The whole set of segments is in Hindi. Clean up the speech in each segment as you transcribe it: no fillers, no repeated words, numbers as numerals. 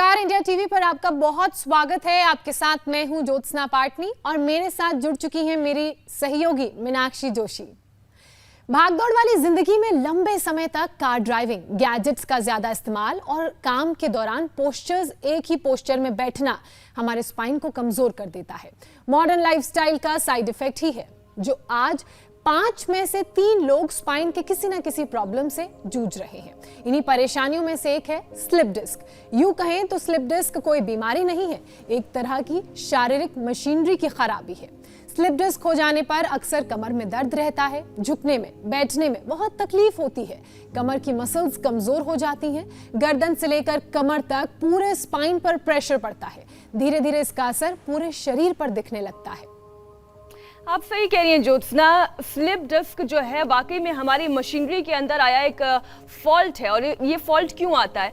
नमस्कार, इंडिया टीवी पर आपका बहुत स्वागत है। आपके साथ मैं हूं ज्योत्सना पाटनी और मेरे साथ जुड़ चुकी हैं मेरी सहयोगी मीनाक्षी जोशी। भागदौड़ वाली जिंदगी में लंबे समय तक कार ड्राइविंग, गैजेट्स का ज्यादा इस्तेमाल और काम के दौरान पोस्चर्स, एक ही पोस्चर में बैठना हमारे स्पाइन को कमजोर कर देता है। मॉडर्न लाइफस्टाइल का साइड इफेक्ट ही है जो आज 5 में से 3 लोग स्पाइन के किसी ना किसी प्रॉब्लम से जूझ रहे हैं। इन्हीं परेशानियों में से एक है स्लिप डिस्क। यूं कहें तो स्लिप डिस्क कोई बीमारी नहीं है, एक तरह की शारीरिक मशीनरी की खराबी है। स्लिप डिस्क हो जाने पर अक्सर कमर में दर्द रहता है, झुकने में, बैठने में बहुत तकलीफ होती है, कमर की मसल्स कमजोर हो जाती हैं, गर्दन से लेकर कमर तक पूरे स्पाइन पर प्रेशर पड़ता है। धीरे धीरे इसका असर पूरे शरीर पर दिखने लगता है। आप सही कह रही हैं ज्योत्सना, स्लिप डिस्क जो है वाकई में हमारी मशीनरी के अंदर आया एक फॉल्ट है। और ये फॉल्ट क्यों आता है?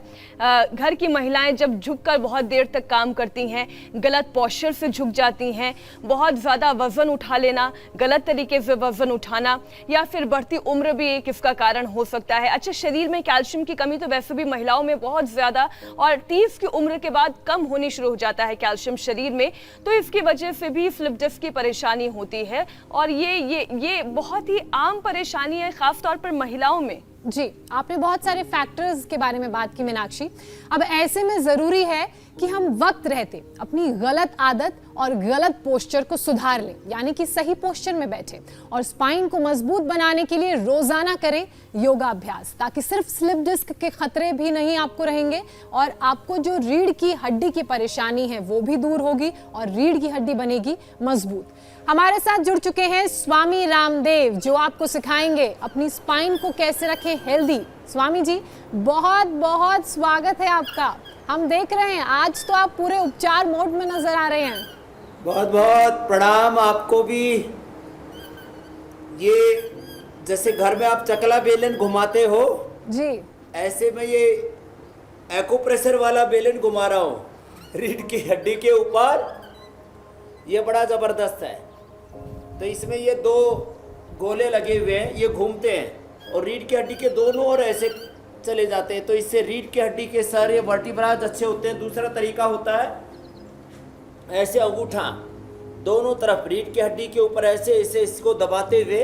घर की महिलाएं जब झुककर बहुत देर तक काम करती हैं, गलत पोस्चर से झुक जाती हैं, बहुत ज़्यादा वजन उठा लेना, गलत तरीके से वजन उठाना, या फिर बढ़ती उम्र भी एक इसका कारण हो सकता है। अच्छा, शरीर में कैल्शियम की कमी तो वैसे भी महिलाओं में बहुत ज़्यादा और 30 की उम्र के बाद कम होनी शुरू हो जाता है कैल्शियम शरीर में, तो इसकी वजह से भी स्लिप डिस्क की परेशानी होती है। और ये बहुत ही आम परेशानी है, खास तौर पर महिलाओं में। जी, आपने बहुत सारे फैक्टर्स के बारे में बात की मीनाक्षी। अब ऐसे में जरूरी है कि हम वक्त रहते अपनी गलत आदत और गलत पोस्चर को सुधार लें, यानी कि सही पोस्चर में बैठें और स्पाइन को मजबूत बनाने के लिए रोजाना करें योगा अभ्यास, ताकि सिर्फ स्लिप डिस्क के खतरे भी नहीं आपको रहेंगे और आपको जो रीढ़ की हड्डी की परेशानी है वो भी दूर होगी और रीढ़ की हड्डी बनेगी मजबूत। हमारे साथ जुड़ चुके हैं स्वामी रामदेव, जो आपको सिखाएंगे अपनी स्पाइन को कैसे रखें हेल्दी। स्वामी जी, बहुत बहुत स्वागत है आपका। हम देख रहे हैं आज तो आप पूरे उपचार मोड में नजर आ रहे हैं। बहुत बहुत प्रणाम आपको भी। ये जैसे घर में आप चकला बेलन घुमाते हो जी, ऐसे में ये एक्यूप्रेशर वाला बेलन घुमा रहा हूँ रीढ़ की हड्डी के ऊपर। ये बड़ा जबरदस्त है। तो इसमें ये 2 गोले लगे हुए हैं, ये घूमते हैं और रीढ़ की हड्डी के दोनों ओर ऐसे चले जाते हैं। तो इससे रीढ़ की हड्डी के सारे वर्टिब्राज अच्छे होते हैं। दूसरा तरीका होता है ऐसे अंगूठा दोनों तरफ रीढ़ की हड्डी के ऊपर ऐसे ऐसे इसको दबाते हुए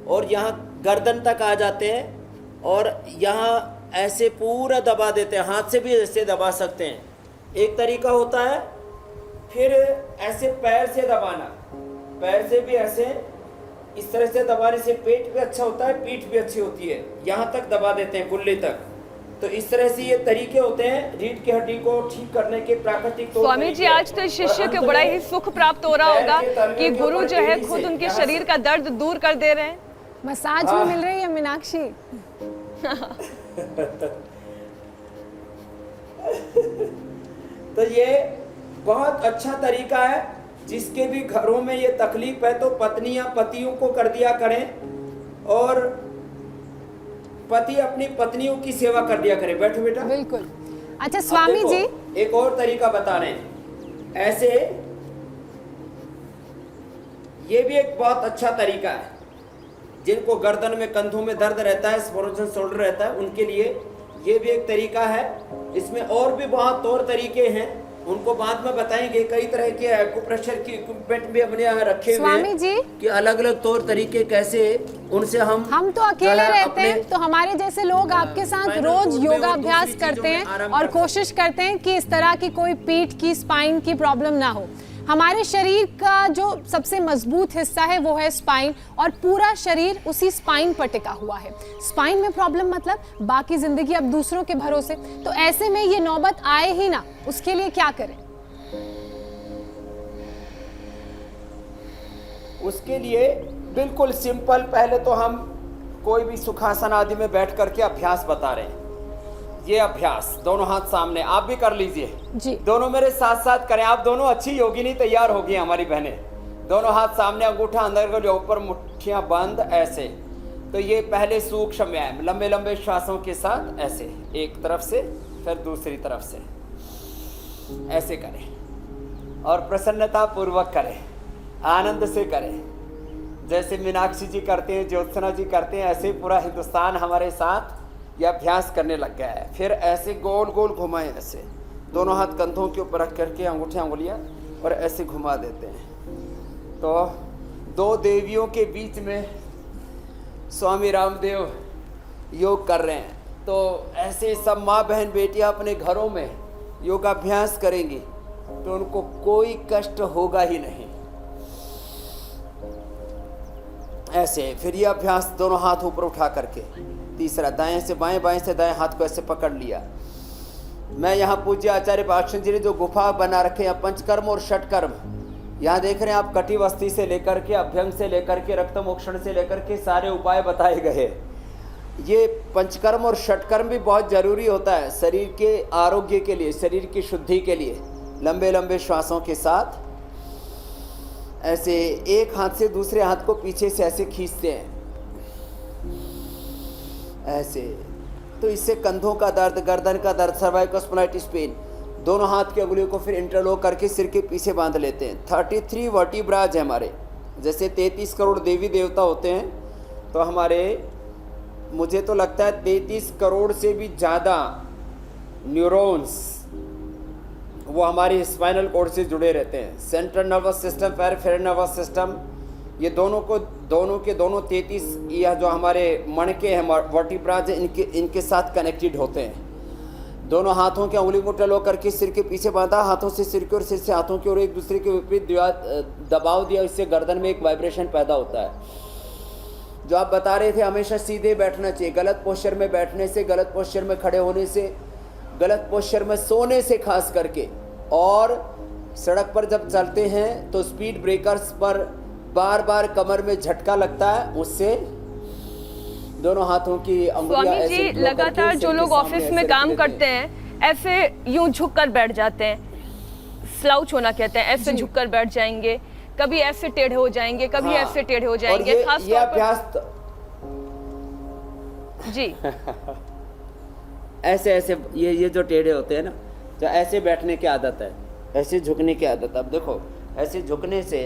और यहाँ गर्दन तक आ जाते हैं और यहाँ ऐसे पूरा दबा देते हैं। हाथ से भी ऐसे दबा सकते हैं, एक तरीका होता है। फिर ऐसे पैर से दबाना, पैर से भी ऐसे इस तरह से दबाने से पेट भी अच्छा होता है, पीठ भी अच्छी होती है। यहाँ तक दबा देते हैं कुल्ले तक। तो इस तरह से ये तरीके होते हैं रीढ़ की हड्डी को ठीक करने के प्राकृतिक तौर। स्वामी जी, आज तो शिष्य को बड़ा ही सुख प्राप्त हो रहा होगा कि गुरु जो है खुद उनके शरीर का दर्द दूर कर दे रहे हैं। मसाज भी मिल रही है मीनाक्षी। तो ये बहुत अच्छा तरीका है। जिसके भी घरों में ये तकलीफ है तो पत्नियां पतियों को कर दिया करें और पति अपनी पत्नियों की सेवा कर दिया करें। बैठो बेटा। बिल्कुल। अच्छा स्वामी जी, एक और तरीका बता रहे हैं। ऐसे ये भी एक बहुत अच्छा तरीका है। जिनको गर्दन में, कंधों में दर्द रहता है, फ्रोजन शोल्डर रहता है, उनके लिए ये भी एक तरीका है। इसमें और भी बहुत तौर तरीके हैं, उनको बाद में बताएंगे। कई तरह के एक्यूप्रेशर की इक्विपमेंट भी अपने यहाँ रखे हुए हैं जी कि अलग अलग तौर तरीके कैसे उनसे हम तो अकेले रहते हैं, तो हमारे जैसे लोग आपके साथ रोज योगा अभ्यास करते हैं और कोशिश करते हैं कि इस तरह की कोई पीठ की, स्पाइन की प्रॉब्लम ना हो। हमारे शरीर का जो सबसे मजबूत हिस्सा है वो है स्पाइन और पूरा शरीर उसी स्पाइन पर टिका हुआ है। स्पाइन में प्रॉब्लम मतलब बाकी जिंदगी अब दूसरों के भरोसे। तो ऐसे में ये नौबत आए ही ना, उसके लिए क्या करें? उसके लिए बिल्कुल सिंपल, पहले तो हम कोई भी सुखासन आदि में बैठ करके अभ्यास बता रहे हैं। ये अभ्यास दोनों हाथ सामने, आप भी कर लीजिए जी। दोनों मेरे साथ साथ करें। आप दोनों अच्छी योगिनी तैयार होगी हमारी बहनें। दोनों हाथ सामने, अंगूठा अंदर कर लो, ऊपर मुट्ठियां बंद ऐसे। तो ये पहले सूक्ष्म व्यायाम, लंबे लंबे श्वासों के साथ ऐसे, एक तरफ से फिर दूसरी तरफ से ऐसे करें और प्रसन्नता पूर्वक करें, आनंद से करें। जैसे मीनाक्षी जी करते हैं, ज्योत्सना जी करते हैं, ऐसे पूरा हिंदुस्तान हमारे साथ ये अभ्यास करने लग गया है। फिर ऐसे गोल गोल घुमाएं, ऐसे दोनों हाथ कंधों के ऊपर रख करके अंगूठे अंगुलियां और ऐसे घुमा देते हैं। तो दो देवियों के बीच में स्वामी रामदेव योग कर रहे हैं। तो ऐसे सब माँ बहन बेटियां अपने घरों में योगाभ्यास करेंगी तो उनको कोई कष्ट होगा ही नहीं। ऐसे फिर ये अभ्यास दोनों हाथ ऊपर उठा करके, तीसरा दाएं से बाएं, बाएं से दाएं हाथ को ऐसे पकड़ लिया। मैं यहाँ पूज्य आचार्य पाक्षण जी ने जो गुफा बना रखे हैं पंचकर्म और षटकर्म, यहाँ देख रहे हैं आप, कटिवस्ती से लेकर के अभ्यंग से लेकर के रक्तमोक्षण से लेकर के सारे उपाय बताए गए। ये पंचकर्म और षटकर्म भी बहुत जरूरी होता है शरीर के आरोग्य के लिए, शरीर की शुद्धि के लिए। लंबे लंबे श्वासों के साथ ऐसे एक हाथ से दूसरे हाथ को पीछे से ऐसे खींचते हैं ऐसे। तो इससे कंधों का दर्द, गर्दन का दर्द, सर्वाइकल स्पॉन्डिलाइटिस पेन, दोनों हाथ की अंगुलियों को फिर इंटरलॉक करके सिर के पीछे बांध लेते हैं। 33 वर्टिब्राज है हमारे, जैसे 33 करोड़ देवी देवता होते हैं, तो हमारे मुझे तो लगता है 33 करोड़ से भी ज़्यादा न्यूरॉन्स वो हमारे स्पाइनल कॉर्ड से जुड़े रहते हैं। Central nervous system, peripheral nervous system, ये दोनों के दोनों 33 यह जो हमारे मणके हैं वर्टिब्राज इनके साथ कनेक्टेड होते हैं। दोनों हाथों की अंगुली को टलो करके सिर के पीछे बांधा, हाथों से सिर के और सिर से हाथों की ओर एक दूसरे के विपरीत दबाव दिया, इससे गर्दन में एक वाइब्रेशन पैदा होता है। जो आप बता रहे थे हमेशा सीधे बैठना चाहिए, गलत पोस्चर में बैठने से, गलत पोस्चर में खड़े होने से, गलत पोस्चर में सोने से खास करके, और सड़क पर जब चलते हैं तो स्पीड ब्रेकर्स पर बार बार कमर में झटका लगता है, उससे दोनों हाथों की अंगुलियां ऐसे स्वामी जी, लगातार जो लोग ऑफिस में काम करते हैं ऐसे यूं झुककर बैठ जाते हैं, स्लाउच होना कहते हैं, ऐसे झुककर बैठ जाएंगे, कभी ऐसे टेढ़े हो जाएंगे, कभी ऐसे टेढ़े हो जाएंगे। खास ये अभ्यास जी ऐसे ऐसे ये जो टेढ़े होते हैं ना, तो ऐसे बैठने की आदत है, ऐसे झुकने की आदत। अब देखो ऐसे झुकने से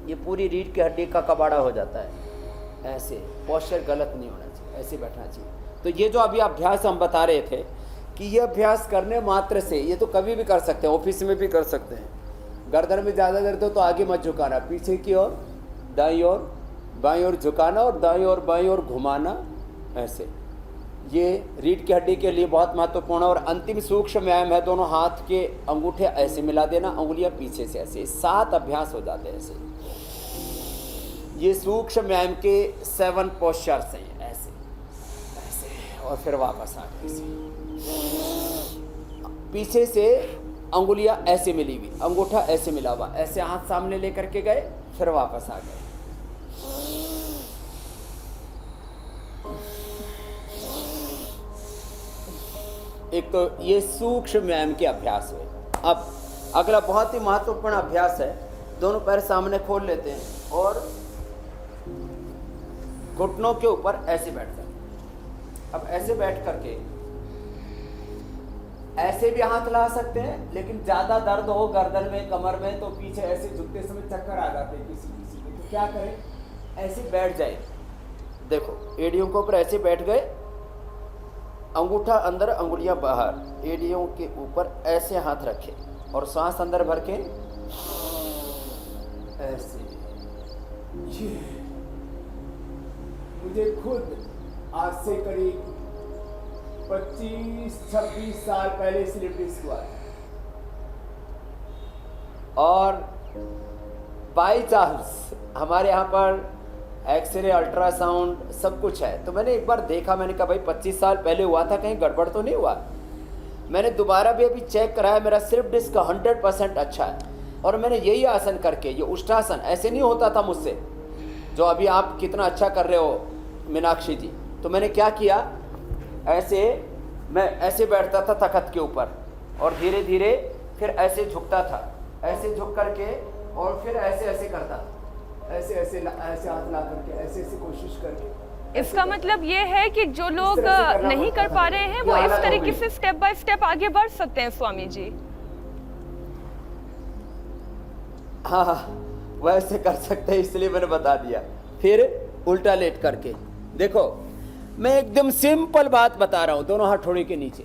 ये पूरी रीढ़ की हड्डी का कबाड़ा हो जाता है। ऐसे पोस्चर गलत नहीं होना चाहिए, ऐसे बैठना चाहिए। तो ये जो अभी अभ्यास हम बता रहे थे कि ये अभ्यास करने मात्र से, ये तो कभी भी कर सकते हैं, ऑफिस में भी कर सकते हैं। गर्दन में ज़्यादा दर्द हो तो आगे मत झुकाना, पीछे की ओर, दाईं ओर, बाईं ओर झुकाना और दाईं ओर बाईं ओर घुमाना, ऐसे। ये रीढ़ की हड्डी के लिए बहुत महत्वपूर्ण है। और अंतिम सूक्ष्म व्यायाम है, दोनों हाथ के अंगूठे ऐसे मिला देना, अंगुलियां पीछे से ऐसे, 7 अभ्यास हो जाते हैं ऐसे। ये सूक्ष्म व्यायाम के 7 पोस्चर्स हैं, ऐसे ऐसे, और फिर वापस आ गए ऐसे। पीछे से अंगुलियां ऐसे मिली हुई, अंगूठा ऐसे मिला हुआ, ऐसे हाथ सामने लेकर के गए, फिर वापस आ गए। एक तो ये सूक्ष्म व्यायाम के अभ्यास हुए। अब अगला बहुत ही महत्वपूर्ण अभ्यास है, दोनों पैर सामने खोल लेते हैं और घुटनों के ऊपर ऐसे बैठते हैं। अब ऐसे बैठ करके ऐसे भी हाथ ला सकते हैं, लेकिन ज्यादा दर्द हो गर्दन में, कमर में, तो पीछे ऐसे झुकते समय चक्कर आ जाते हैं किसी किसी को, तो क्या करें, ऐसे बैठ जाए। देखो एड़ियों के ऊपर ऐसे बैठ गए, अंगूठा अंदर, अंगुलियां बाहर, एड़ियों के ऊपर ऐसे हाथ रखे और सांस अंदर भर के ऐसे। ये मुझे खुद आज से करीब 25-26 साल पहले स्लिप डिस्क हुआ, और बाई चांस हमारे यहाँ पर एक्सरे, अल्ट्रासाउंड सब कुछ है। तो मैंने एक बार देखा, मैंने कहा भाई 25 साल पहले हुआ था, कहीं गड़बड़ तो नहीं हुआ। मैंने दोबारा भी अभी चेक कराया, मेरा स्लिप डिस्क 100% अच्छा है। और मैंने यही आसन करके, ये उष्टासन ऐसे नहीं होता था मुझसे, जो अभी आप कितना अच्छा कर रहे हो मीनाक्षी जी। तो मैंने क्या किया, ऐसे मैं ऐसे बैठता था तख्त के ऊपर, और धीरे धीरे फिर ऐसे झुकता था, ऐसे झुक करके, और फिर ऐसे ऐसे करता था, ऐसे ऐसे ऐसे हाथ ला करके, ऐसे ऐसे कोशिश करके। इसका मतलब ये है कि जो लोग नहीं कर पा रहे हैं वो इस तरीके से स्टेप बाय स्टेप आगे बढ़ सकते हैं स्वामी जी। हाँ, वैसे कर सकते हैं, इसलिए मैंने बता दिया। फिर उल्टा लेट करके देखो, मैं एकदम सिंपल बात बता रहा हूं, दोनों हाथ ठोड़ी के नीचे,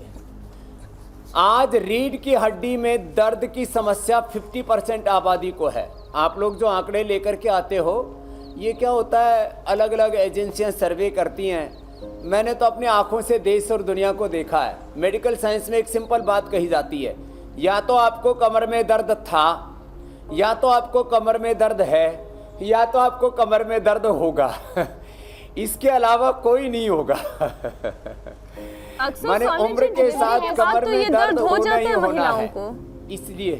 आज रीढ़ की हड्डी में दर्द की समस्या 50% आबादी को है। आप लोग जो आंकड़े लेकर के आते हो, ये क्या होता है, अलग अलग एजेंसियां सर्वे करती हैं। मैंने तो अपनी आंखों से देश और दुनिया को देखा है। मेडिकल साइंस में एक सिंपल बात कही जाती है, या तो आपको कमर में दर्द था, या तो आपको कमर में दर्द है, या तो आपको कमर में दर्द होगा। इसके अलावा कोई नहीं होगा। अक्सर माने स्वामी उम्र जी, के डिलीवरी साथ के कमर बाद तो ये में दर्द दर्द हो होना जाता ही है होना महिलाओं है। को। इसलिए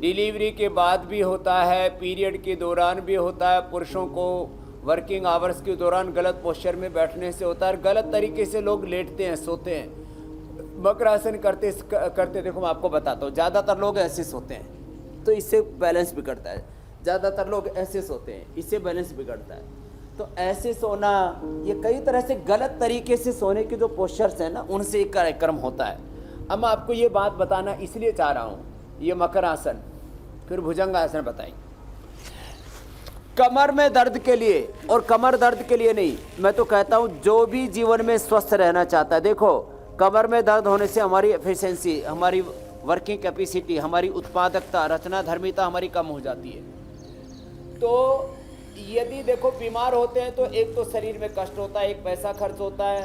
डिलीवरी के बाद भी होता है, पीरियड के दौरान भी होता है। पुरुषों को वर्किंग आवर्स के दौरान गलत पोस्चर में बैठने से होता है, गलत तरीके से लोग लेटते हैं, सोते हैं। मकरासन करते देखो मैं आपको बताता हूँ, ज़्यादातर लोग ऐसे सोते हैं तो इससे बैलेंस बिगड़ता है। ज़्यादातर लोग ऐसे सोते हैं, इससे बैलेंस बिगड़ता है। तो ऐसे सोना, ये कई तरह से गलत तरीके से सोने के जो पोस्चर्स हैं ना, उनसे एक कार्यक्रम होता है। अब मैं आपको ये बात बताना इसलिए चाह रहा हूँ, ये मकर आसन फिर भुजंगासन बताएं। कमर में दर्द के लिए, और कमर दर्द के लिए नहीं, मैं तो कहता हूँ जो भी जीवन में स्वस्थ रहना चाहता है, देखो कमर में दर्द होने से हमारी एफिशिएंसी, हमारी वर्किंग कैपेसिटी, हमारी उत्पादकता, रचना धर्मिता हमारी कम हो जाती है। तो यदि देखो बीमार होते हैं तो एक तो शरीर में कष्ट होता है, एक पैसा खर्च होता है,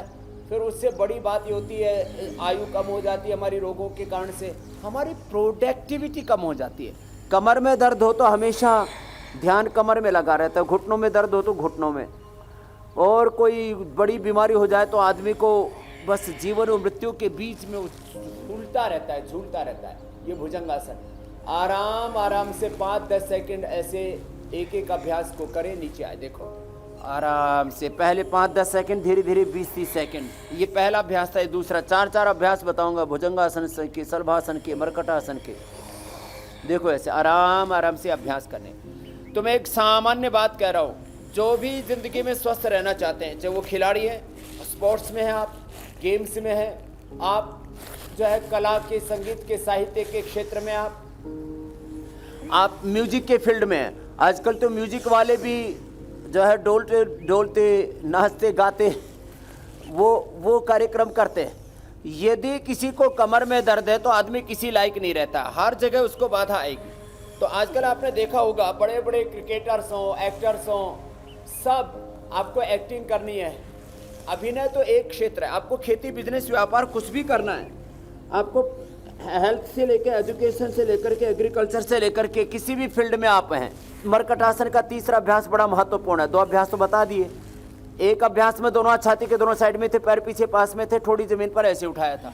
फिर उससे बड़ी बात ये होती है आयु कम हो जाती है हमारी रोगों के कारण से, हमारी प्रोडक्टिविटी कम हो जाती है। कमर में दर्द हो तो हमेशा ध्यान कमर में लगा रहता है, घुटनों में दर्द हो तो घुटनों में, और कोई बड़ी बीमारी हो जाए तो आदमी को बस जीवन और मृत्यु के बीच में झूलता रहता है। ये भुजंगासन आराम आराम से 5-10 सेकंड ऐसे एक एक अभ्यास को करें। नीचे आए, देखो आराम से, पहले 5-10 सेकंड, धीरे धीरे 20-30 सेकंड। ये पहला अभ्यास था। ये दूसरा 4 अभ्यास बताऊंगा, भुजंगासन के, शलभासन के, मरकटासन के। देखो ऐसे आराम आराम से अभ्यास करने। तो मैं एक सामान्य बात कह रहा हूँ, जो भी जिंदगी में स्वस्थ रहना चाहते हैं, चाहे वो खिलाड़ी है, स्पोर्ट्स में है, आप गेम्स में है, आप जो है कला के, संगीत के, साहित्य के क्षेत्र में, आप म्यूजिक के फील्ड में हैं। आजकल तो म्यूजिक वाले भी जो है डोलते नाचते गाते वो कार्यक्रम करते हैं। यदि किसी को कमर में दर्द है तो आदमी किसी लायक नहीं रहता, हर जगह उसको बाधा आएगी। तो आजकल आपने देखा होगा, बड़े बड़े क्रिकेटर्स हों, एक्टर्स हों, सब आपको एक्टिंग करनी है। अभिनय तो एक क्षेत्र है, आपको खेती, बिजनेस, व्यापार कुछ भी करना है, आपको हेल्थ से लेकर, एजुकेशन से लेकर के, एग्रीकल्चर से लेकर के, किसी भी फील्ड में आप हैं। मरकटासन का तीसरा अभ्यास बड़ा महत्वपूर्ण है। 2 अभ्यास तो बता दिए। एक अभ्यास में दोनों हाथ छाती के दोनों साइड में थे, पैर पीछे पास में थे, ठोड़ी जमीन पर ऐसे उठाया था।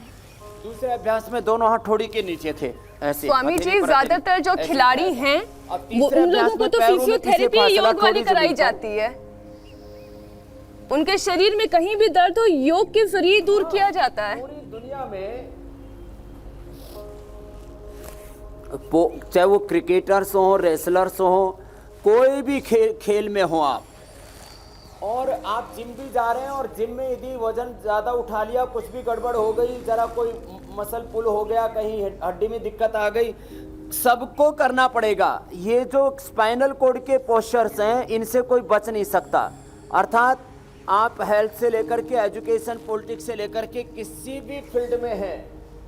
दूसरे अभ्यास में दोनों हाथ ठोड़ी के नीचे थे, ऐसे। स्वामी जी, ज्यादातर जो खिलाड़ी हैं वो, उन लोगों को तो फिजियोथेरेपी, योग वाली कराई जाती है। उनके शरीर में कहीं भी दर्द हो, योग के जरिए दूर किया जाता है। पूरी दुनिया में चाहे वो क्रिकेटर्स हो, रेसलर्स हो, कोई भी खेल में हो आप, और आप जिम भी जा रहे हैं, और जिम में यदि वजन ज़्यादा उठा लिया, कुछ भी गड़बड़ हो गई, ज़रा कोई मसल पुल हो गया, कहीं हड्डी में दिक्कत आ गई, सबको करना पड़ेगा। ये जो स्पाइनल कोड के पोस्चर्स हैं, इनसे कोई बच नहीं सकता। अर्थात आप हेल्थ से लेकर के, एजुकेशन, पॉलिटिक्स से लेकर के, किसी भी फील्ड में हैं,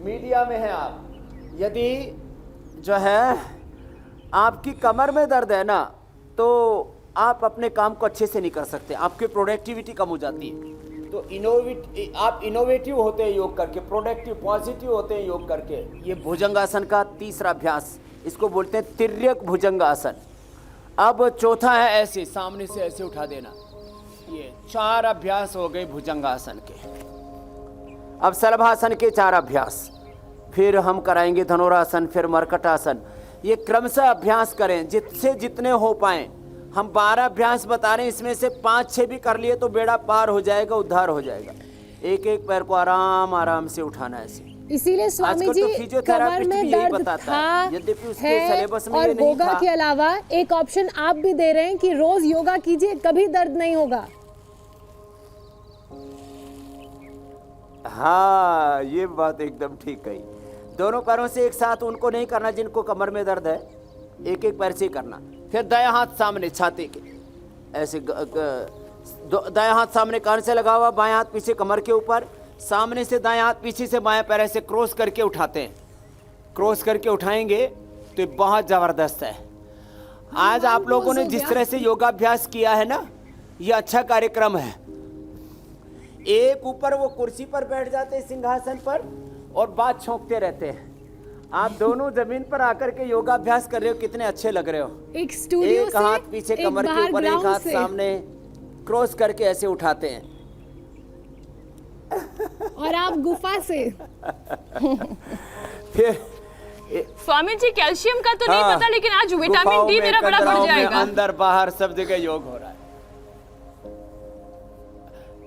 मीडिया में हैं आप, यदि जो है आपकी कमर में दर्द है ना, तो आप अपने काम को अच्छे से नहीं कर सकते, आपकी प्रोडक्टिविटी कम हो जाती है। तो आप इनोवेटिव होते हैं योग करके, प्रोडक्टिव, पॉजिटिव होते हैं योग करके। ये भुजंगासन का तीसरा अभ्यास, इसको बोलते हैं तिर्यक भुजंगासन। अब चौथा है ऐसे, सामने से ऐसे उठा देना। ये 4 अभ्यास हो गए भुजंगासन के। अब शलभासन के 4 अभ्यास, फिर हम कराएंगे धनुरासन, फिर मरकटासन। ये क्रमशः अभ्यास करें, जिससे जितने हो पाए। हम 12 अभ्यास बता रहे हैं, इसमें से 5-6 भी कर लिए तो बेड़ा पार हो जाएगा, उद्धार हो जाएगा। एक एक पैर को आराम आराम से उठाना है ऐसे। इसीलिए स्वामी जी, कमर में दर्द था, यद्यपि उसके है, सिलेबस में और ये नहीं योगा था। के अलावा एक ऑप्शन आप भी दे रहे हैं कि रोज योगा कीजिए, कभी दर्द नहीं होगा। हाँ, ये बात एकदम ठीक कही। दोनों पैरों से एक साथ उनको नहीं करना जिनको कमर में दर्द है, एक एक पैर से करना। फिर दायां हाथ सामने छाती के ऐसे, दायां हाथ सामने कान से लगा हुआ, बायां हाथ पीछे कमर के ऊपर, सामने से दाएं हाथ, पीछे से बाएं पैर ऐसे क्रॉस करके उठाते हैं। क्रॉस करके उठाएंगे तो ये बहुत ज़बरदस्त है। आज आप लोगों ने जिस तरह से योगाभ्यास किया है ना, ये अच्छा कार्यक्रम है। एक ऊपर वो कुर्सी पर बैठ जाते हैं सिंहासन पर और बात छोंकते रहते हैं। आप दोनों जमीन पर आकर के योगाभ्यास कर रहे हो, कितने अच्छे लग रहे हो। एक स्टूडियो एक से, हाथ पीछे एक कमर के बाहर ऊपर, एक ग्राउंड हाथ से। सामने, क्रॉस करके ऐसे उठाते हैं। और आप गुफा से। फिर स्वामी जी कैल्शियम का तो नहीं हाँ, पता, लेकिन आज विटामिन गुफाओं डी में, मेरा बड़ा बढ़ कंदराओं में, जाएगा। अंदर बाहर सब जगह योग हो रहा है।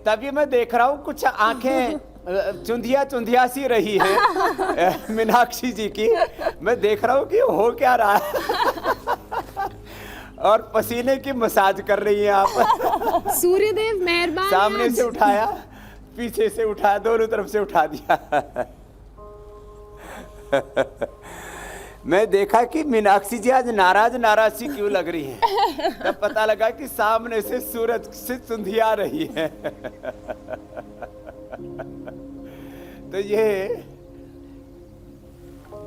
तभी मैं देख रहा हूँ कुछ आंखें चुंधिया चुंधिया सी रही है मीनाक्षी जी की। मैं देख रहा हूँ कि हो क्या रहा है। और पसीने की मसाज कर रही हैं आप। सूर्यदेव मेहरबान सामने हैं से आज। उठाया, पीछे से उठाया, दोनों तरफ से उठा दिया। मैं देखा कि मीनाक्षी जी आज नाराज नाराज सी क्यों लग रही हैं। तब पता लगा कि सामने से सूरज से चुंधिया रही है। तो ये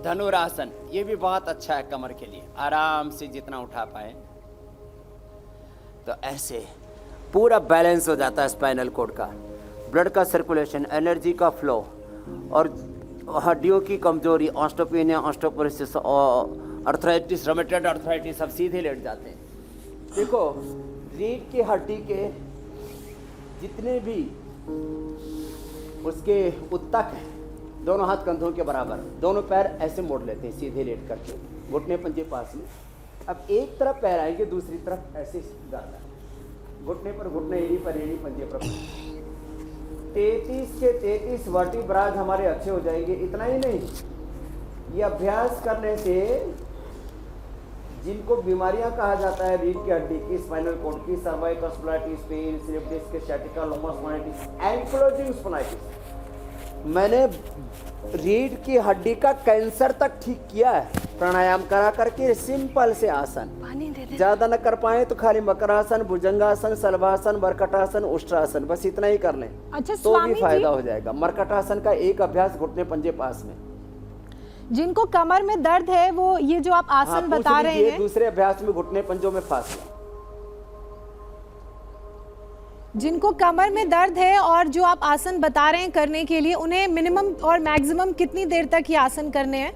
धनुरासन, ये भी बहुत अच्छा है कमर के लिए। आराम से जितना उठा पाए तो ऐसे पूरा बैलेंस हो जाता है स्पाइनल कॉर्ड का, ब्लड का सर्कुलेशन, एनर्जी का फ्लो, और हड्डियों की कमजोरी, osteopenia, osteoporosis, arthritis, rheumatoid arthritis, सब सीधे लेट जाते हैं। देखो, रीढ़ की हड्डी के जितने भी उसके उत्तक हैं, दोनों हाथ कंधों के बराबर, दोनों पैर ऐसे मोड़ लेते हैं सीधे लेट करके, घुटने पंजे पास में। अब एक तरफ पैर आएंगे, दूसरी तरफ ऐसे जाता है, घुटने पर घुटने, एड़ी पर एड़ी, पंजे पर पंजे। 33 के 33 वर्टिब्राज हमारे अच्छे हो जाएंगे। इतना ही नहीं, ये अभ्यास करने से जिनको बीमारियां कहा जाता है रीढ़ की हड्डी की, स्पाइनल कॉर्ड की, cervical spondylitis, pain, slip disc, sciatica, lumbar spondylitis, ankylosing spondylitis, मैंने रीढ़ की हड्डी का कैंसर तक ठीक किया है प्राणायाम करा करके। सिंपल से आसन, पानी दे दे। ज्यादा न कर पाए तो खाली मकरासन, भुजंगासन, सलभासन, मरकटासन, उष्ट्रासन, बस इतना ही कर लें अच्छा तो स्वामी भी फायदा हो जाएगा। मरकटासन का एक अभ्यास घुटने पंजे पास में। जिनको कमर में दर्द है वो ये जो आप आसन हाँ, बता पूछ रहे लीजिए, हैं, दूसरे अभ्यास में घुटने पंजों में फासला। जिनको कमर में दर्द है और जो आप आसन बता रहे हैं करने के लिए, उन्हें मिनिमम और मैक्सिमम कितनी देर तक ये आसन करने हैं?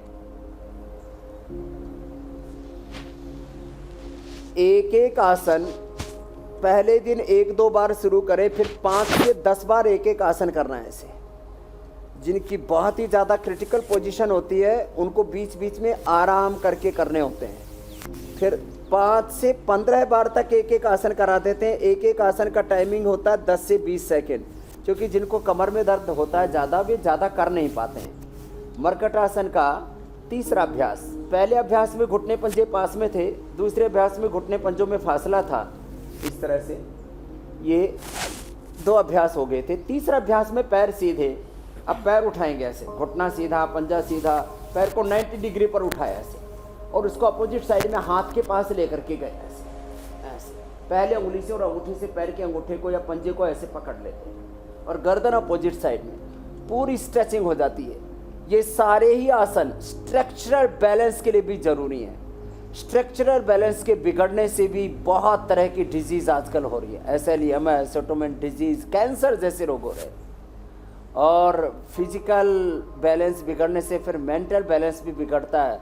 एक एक आसन पहले दिन 1-2 बार शुरू करें, फिर 5 से 10 बार एक एक आसन करना है ऐसे। जिनकी बहुत ही ज़्यादा क्रिटिकल पोजीशन होती है उनको बीच बीच में आराम करके करने होते हैं। फिर 5 से 15 बार तक एक एक आसन करा देते हैं। एक एक आसन का टाइमिंग होता है 10 से 20 सेकेंड, क्योंकि जिनको कमर में दर्द होता है ज़्यादा, वे ज़्यादा कर नहीं पाते हैं। मरकटासन का तीसरा अभ्यास, पहले अभ्यास में घुटने पंजे पास में थे, दूसरे अभ्यास में घुटने पंजों में फासला था। इस तरह से ये 2 अभ्यास हो गए थे। तीसरा अभ्यास में पैर सीधे, अब पैर उठाएंगे ऐसे, घुटना सीधा, पंजा सीधा, पैर को 90 डिग्री पर उठाया ऐसे, और उसको अपोजिट साइड में हाथ के पास लेकर के गए ऐसे ऐसे। पहले उंगली से और अंगूठे से पैर के अंगूठे को या पंजे को ऐसे पकड़ लेते हैं, और गर्दन अपोजिट साइड में, पूरी स्ट्रेचिंग हो जाती है। ये सारे ही आसन स्ट्रक्चरल बैलेंस के लिए भी जरूरी है। स्ट्रक्चरल बैलेंस के बिगड़ने से भी बहुत तरह की डिजीज आजकल हो रही है, एसएलईएम, सेटोमेंट डिजीज, कैंसर जैसे रोग हो रहे हैं। और फिजिकल बैलेंस बिगड़ने से फिर मेंटल बैलेंस भी बिगड़ता है,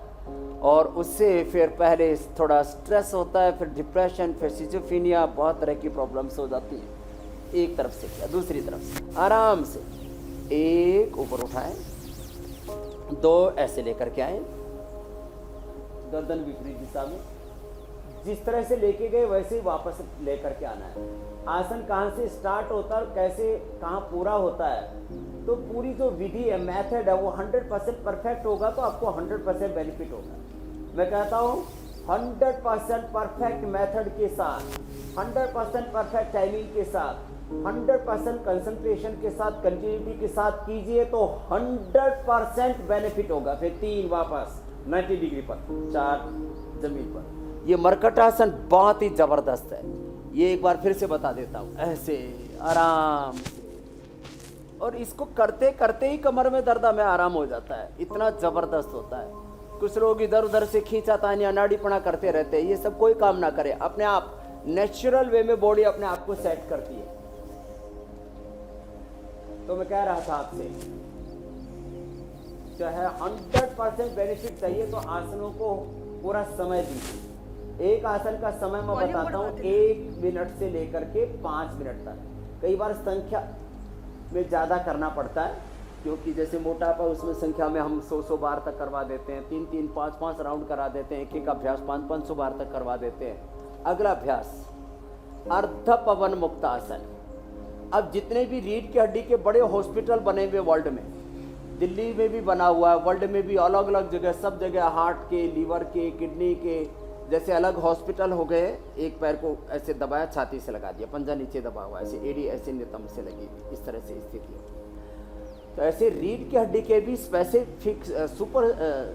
और उससे फिर पहले थोड़ा स्ट्रेस होता है, फिर डिप्रेशन, फिर सिजोफ्रेनिया, बहुत तरह की प्रॉब्लम्स हो जाती हैं। एक तरफ से किया, दूसरी तरफ से आराम से, एक ऊपर उठाएं, 2 ऐसे लेकर के आए, गर्दन विपरीत दिशा में, जिस तरह से लेके गए वैसे ही वापस लेकर के आना है। आसन कहाँ से स्टार्ट होता है और कैसे कहाँ पूरा होता है, तो पूरी जो विधि है, मेथड है, वो 100% परफेक्ट होगा तो आपको 100% बेनिफिट होगा। मैं कहता हूँ 100% परफेक्ट मेथड के साथ, 100% परफेक्ट टाइमिंग के साथ, 100% कंसंट्रेशन के साथ, कंटिन्यूटी के साथ कीजिए तो 100% बेनिफिट होगा। फिर 3 वापस 90 डिग्री पर, 4 जमीन पर। ये मरकटासन बहुत ही जबरदस्त है। ये एक बार फिर से बता देता हूँ, ऐसे आराम से और इसको करते करते ही कमर में दर्द हमें आराम हो जाता है, इतना जबरदस्त होता है। कुछ लोग इधर उधर से खींचातानी अनाड़ीपना करते रहते हैं, ये सब कोई काम ना करे, अपने आप नेचुरल वे में बॉडी अपने आप को सेट करती है। तो मैं कह रहा था आपसे, चाहे 100% बेनिफिट चाहिए तो आसनों को पूरा समय दीजिए। एक आसन का समय मैं बताता हूँ, 1 मिनट से लेकर के 5 मिनट तक। कई बार संख्या में ज़्यादा करना पड़ता है, क्योंकि जैसे मोटापा उसमें संख्या में हम 100 बार तक करवा देते हैं, 3-3, 5-5 राउंड करा देते हैं, एक अभ्यास 500 बार तक करवा देते हैं। अगला अभ्यास अर्ध पवन मुक्त आसन। अब जितने भी रीढ़ की हड्डी के बड़े हॉस्पिटल बने हुए वर्ल्ड में, दिल्ली में भी बना हुआ है, वर्ल्ड में भी अलग अलग जगह, सब जगह हार्ट के, लीवर के, किडनी के, जैसे अलग हॉस्पिटल हो गए। एक पैर को ऐसे दबाया, छाती से लगा दिया, पंजा नीचे दबा हुआ, ऐसे एड़ी ऐसे नितंब से लगी हुई, इस तरह से स्थिति है। तो ऐसे रीढ़ की हड्डी के भी स्पेसिफिक सुपर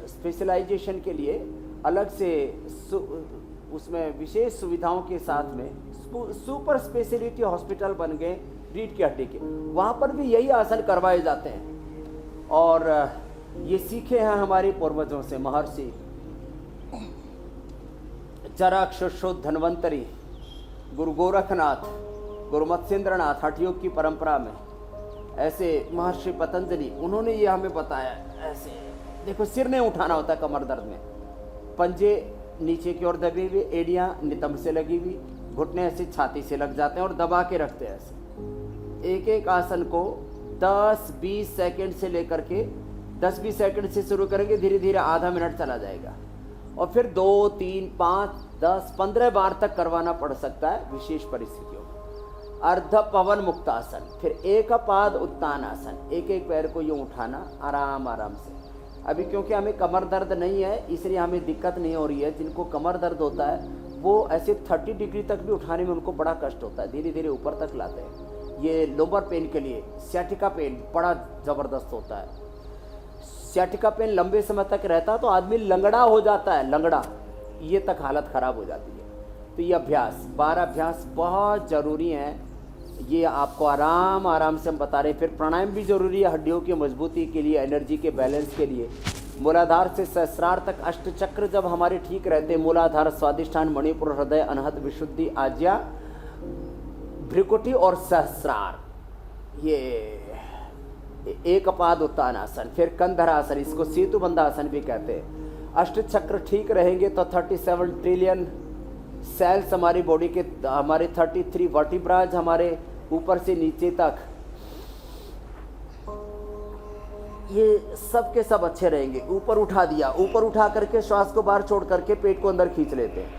स्पेशलाइजेशन के लिए अलग से उसमें विशेष सुविधाओं के साथ में सुपर स्पेशलिटी हॉस्पिटल बन गए रीढ़ की हड्डी के, वहाँ पर भी यही आसन करवाए जाते हैं। और ये सीखे हैं हमारे पूर्वजों से, महर्षि चरक, सुश्रुत, धन्वंतरी, गुरु गोरखनाथ, गुरु मत्स्येंद्रनाथ, हठ योग की परंपरा में ऐसे महर्षि पतंजलि, उन्होंने ये हमें बताया। ऐसे देखो, सिर नहीं उठाना होता कमर दर्द में, पंजे नीचे की ओर दबे हुए, एड़ियाँ नितंब से लगी हुई, घुटने ऐसे छाती से लग जाते हैं और दबा के रखते हैं ऐसे। एक एक आसन को 10-20 सेकंड से लेकर के 10-20 सेकंड से शुरू करेंगे, धीरे धीरे आधा मिनट चला जाएगा, और फिर 2, 3, 5, 10, 15 बार तक करवाना पड़ सकता है विशेष परिस्थितियों में। अर्ध पवन मुक्त आसन, फिर एक पाद उत्तान आसन, एक एक पैर को यूं उठाना आराम आराम से। अभी क्योंकि हमें कमर दर्द नहीं है, इसलिए हमें दिक्कत नहीं हो रही है। जिनको कमर दर्द होता है वो ऐसे 30 डिग्री तक भी उठाने में उनको बड़ा कष्ट होता है, धीरे धीरे ऊपर तक लाते हैं। ये लोअर पेन के लिए सियाटिका पेन बड़ा ज़बरदस्त होता है। सियाटिका पेन लंबे समय तक रहता है तो आदमी लंगड़ा हो जाता है, लंगड़ा, ये तक हालत ख़राब हो जाती है। तो ये अभ्यास 12 अभ्यास बहुत ज़रूरी हैं, ये आपको आराम आराम से हम बता रहे हैं। फिर प्राणायाम भी ज़रूरी है हड्डियों की मजबूती के लिए, एनर्जी के बैलेंस के लिए। मूलाधार से सहस्रार तक अष्टचक्र जब हमारे ठीक रहते हैं, मूलाधार, स्वादिष्ठान, मणिपुर, हृदय, अनहत, विशुद्धि, आज्या, भ्रिकुटी और सहस्रार, ये एक पाद उत्तान आसन। फिर कंधर आसन, इसको सेतुबंध आसन भी कहते हैं। अष्टचक्र ठीक रहेंगे तो 37 ट्रिलियन सेल्स हमारी बॉडी के, हमारे 33 वर्टिब्राज हमारे ऊपर से नीचे तक, ये सब के सब अच्छे रहेंगे। ऊपर उठा दिया, ऊपर उठा करके श्वास को बाहर छोड़ करके पेट को अंदर खींच लेते हैं।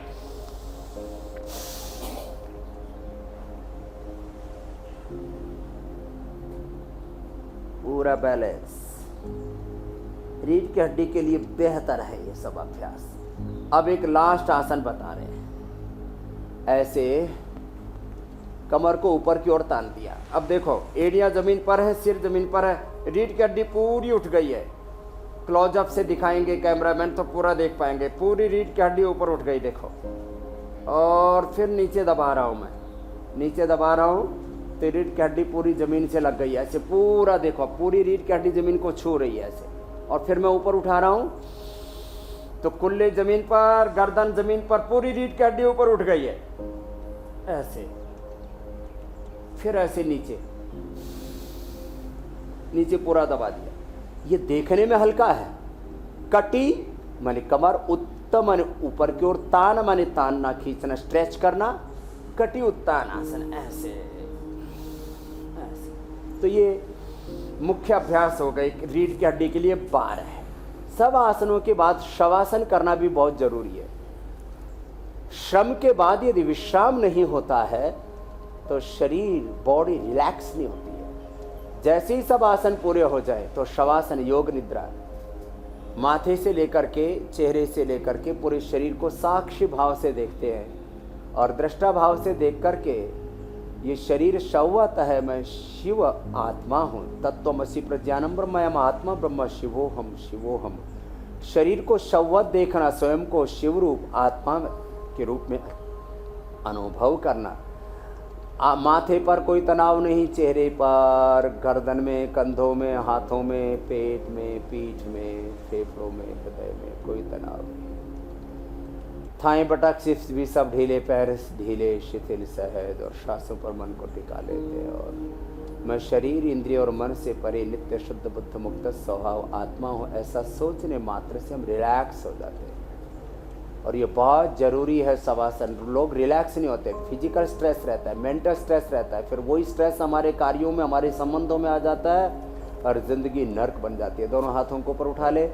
पूरा बैलेंस रीढ़ की हड्डी के लिए बेहतर है ये सब अभ्यास। अब एक लास्ट आसन बता रहे हैं। ऐसे कमर को ऊपर की ओर तान दिया। अब देखो, एड़ियां जमीन पर है, सिर जमीन पर है, रीढ़ की हड्डी पूरी उठ गई है। क्लोजअप से दिखाएंगे कैमरामैन तो पूरा देख पाएंगे, पूरी रीढ़ की हड्डी ऊपर उठ गई देखो। और फिर नीचे दबा रहा हूँ मैं, नीचे दबा रहा हूँ तो रीढ़ की हड्डी पूरी ज़मीन से लग गई है। ऐसे पूरा देखो, पूरी रीढ़ की हड्डी ज़मीन को छू रही है ऐसे। और फिर मैं ऊपर उठा रहा हूँ तो कुल्ले ज़मीन पर, गर्दन ज़मीन पर, पूरी रीढ़ की हड्डी ऊपर उठ गई है ऐसे। फिर ऐसे नीचे नीचे पूरा दबा दिया। ये देखने में हल्का है। कटी माने कमर, उत्तम माने ऊपर की ओर, तान माने तानना, खींचना, स्ट्रेच करना, कटी उत्तान आसन ऐसे ऐसे। तो ये मुख्य अभ्यास हो गए रीढ़ की हड्डी के लिए 12 है। सब आसनों के बाद शवासन करना भी बहुत जरूरी है। श्रम के बाद यदि विश्राम नहीं होता है तो शरीर, बॉडी रिलैक्स नहीं होती है। जैसे ही सब आसन पूरे हो जाए तो शवासन, योग निद्रा, माथे से लेकर के, चेहरे से लेकर के पूरे शरीर को साक्षी भाव से देखते हैं और दृष्टा भाव से देख करके ये शरीर शवत है, मैं शिव आत्मा हूँ, तत्त्वमसि प्रज्ञानम ब्रह्मयम आत्मा ब्रह्म शिवोहम शिवोहम। शरीर को शवत देखना, स्वयं को शिव रूप आत्मा के रूप में अनुभव करना, माथे पर कोई तनाव नहीं, चेहरे पर, गर्दन में, कंधों में, हाथों में, पेट में, पीठ में, फेफड़ों में, हृदय में कोई तनाव नहीं। थाई बटक सिप्स भी सब ढीले, पैर ढीले, शिथिल, सहज और श्वासों पर मन को टिका लेते। और मैं शरीर, इंद्रिय और मन से परे नित्य शुद्ध बुद्ध मुक्त स्वभाव आत्मा हूँ, ऐसा सोचने मात्र से हम रिलैक्स हो जाते हैं। और ये बहुत ज़रूरी है शवासन। लोग रिलैक्स नहीं होते, फिजिकल स्ट्रेस रहता है, मेंटल स्ट्रेस रहता है, फिर वही स्ट्रेस हमारे कार्यों में, हमारे संबंधों में आ जाता है और ज़िंदगी नर्क बन जाती है। दोनों हाथों को ऊपर उठा ले,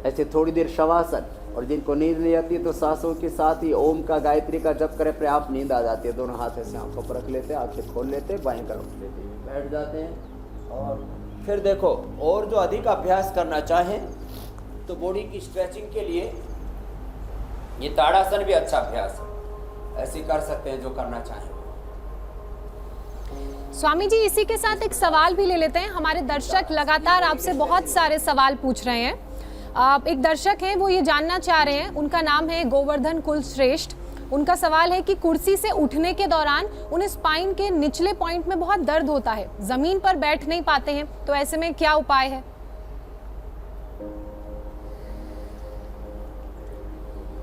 ऐसे थोड़ी देर शवासन। और जिनको नींद नहीं आती है तो सांसों के साथ ही ओम का, गायत्री का जप करे, अपने आप नींद आ जाती है। दोनों हाथ ऐसे आंखों पर रख लेते हैं, आंखें खोल लेते हैं, बाएं तरफ उठ लेते हैं, बैठ जाते हैं। और फिर देखो, और जो अधिक अभ्यास करना चाहें तो बॉडी की स्ट्रेचिंग के लिए ये ताड़ासन भी अच्छा अभ्यास है, ऐसे कर सकते हैं जो करना चाहें। स्वामी जी, इसी के साथ एक सवाल भी ले लेते हैं। हमारे दर्शक लगातार आपसे बहुत सारे सवाल पूछ रहे हैं। आप एक दर्शक हैं, वो ये जानना चाह रहे हैं, उनका नाम है गोवर्धन कुल श्रेष्ठ। उनका सवाल है कि कुर्सी से उठने के दौरान उन्हें स्पाइन के निचले पॉइंट में बहुत दर्द होता है, जमीन पर बैठ नहीं पाते हैं, तो ऐसे में क्या उपाय है?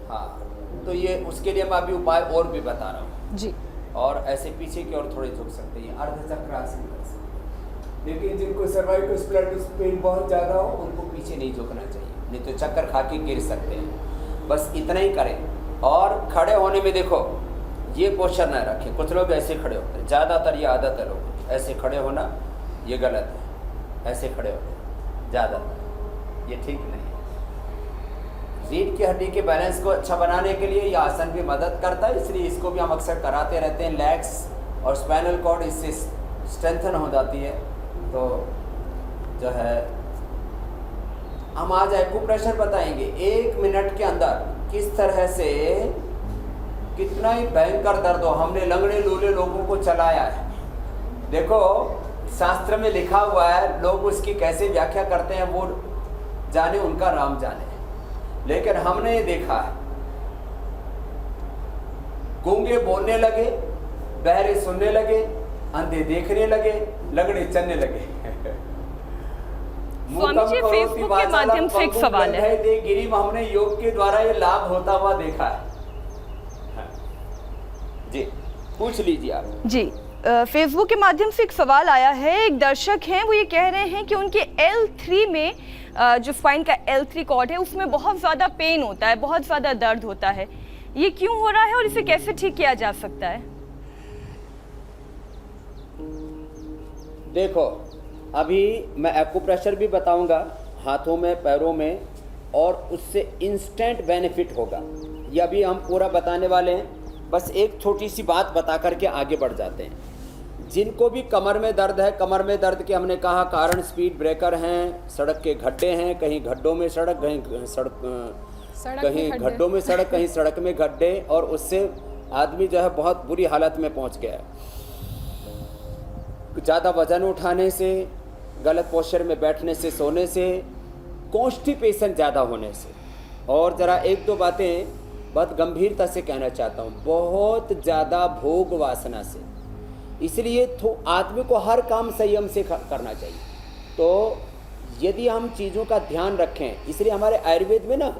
हाँ, तो ये उसके लिए मैं अभी उपाय और भी बता रहा हूँ जी। और ऐसे पीछे की ओर थोड़े झुक सकते हैं, अर्धचक्रासन कर सकते हैं। लेकिन जिनको सर्वाइकल स्प्लेंडर पेन बहुत ज़्यादा हो उनको पीछे नहीं झुकना चाहिए, नहीं तो चक्कर खा के गिर सकते हैं। बस इतना ही करें। और खड़े होने में देखो, ये पोस्चर ना रखें। कुछ लोग ऐसे खड़े होते हैं, ज़्यादातर ये आदत है लोग ऐसे खड़े होना, ये गलत है। ऐसे खड़े होते हैं ज़्यादातर, ये ठीक नहीं है। रीढ़ की हड्डी के बैलेंस को अच्छा बनाने के लिए यह आसन भी मदद करता है, इसलिए इसको भी हम अक्सर कराते रहते हैं। लेग्स और स्पाइनल कॉर्ड इससे स्ट्रेंथन हो जाती है। तो जो है, हम आज एक्यूप्रेशर बताएंगे 1 मिनट के अंदर किस तरह से कितना ही भयंकर दर्द हो। हमने लंगड़े लूले लोगों को चलाया है। देखो, शास्त्र में लिखा हुआ है, लोग उसकी कैसे व्याख्या करते हैं वो जाने, उनका राम जाने। लेकिन हमने ये देखा है, गूंगे बोलने लगे, बहरे सुनने लगे, अंधे देखने लगे, लगड़े चलने लगे। स्वामी जी, फेसबुक के माध्यम से एक सवाल है। गिरी, हमने योग के द्वारा ये लाभ होता हुआ देखा है। हाँ। जी, पूछ लीजिए आप। जी, फेसबुक के माध्यम से एक सवाल आया है। एक दर्शक हैं, वो ये कह रहे हैं कि उनके L3 में जो स्पाइन का L3 कॉर्ड है उसमें बहुत ज़्यादा पेन होता है, बहुत ज़्यादा दर्द होता है। ये क्यों हो रहा है और इसे कैसे ठीक किया जा सकता है? देखो, अभी मैं एक्यूप्रेशर भी बताऊंगा हाथों में, पैरों में, और उससे इंस्टेंट बेनिफिट होगा। ये अभी हम पूरा बताने वाले हैं। बस एक छोटी सी बात बता करके आगे बढ़ जाते हैं। जिनको भी कमर में दर्द है, कमर में दर्द के हमने कहा कारण स्पीड ब्रेकर हैं, सड़क के गड्ढे हैं, कहीं गड्ढों में सड़क, कहीं कहीं गड्ढों में सड़क, कहीं सड़क में गड्ढे, और उससे आदमी जो है बहुत बुरी हालत में पहुंच गया है। ज़्यादा वजन उठाने से, गलत पोस्चर में बैठने से, सोने से, कॉन्स्टिपेशन ज़्यादा होने से। और ज़रा एक दो बातें बहुत गंभीरता से कहना चाहता हूँ, बहुत ज़्यादा भोग वासना से। इसलिए आदमी को हर काम संयम से करना चाहिए। तो यदि हम चीज़ों का ध्यान रखें, इसलिए हमारे आयुर्वेद में ना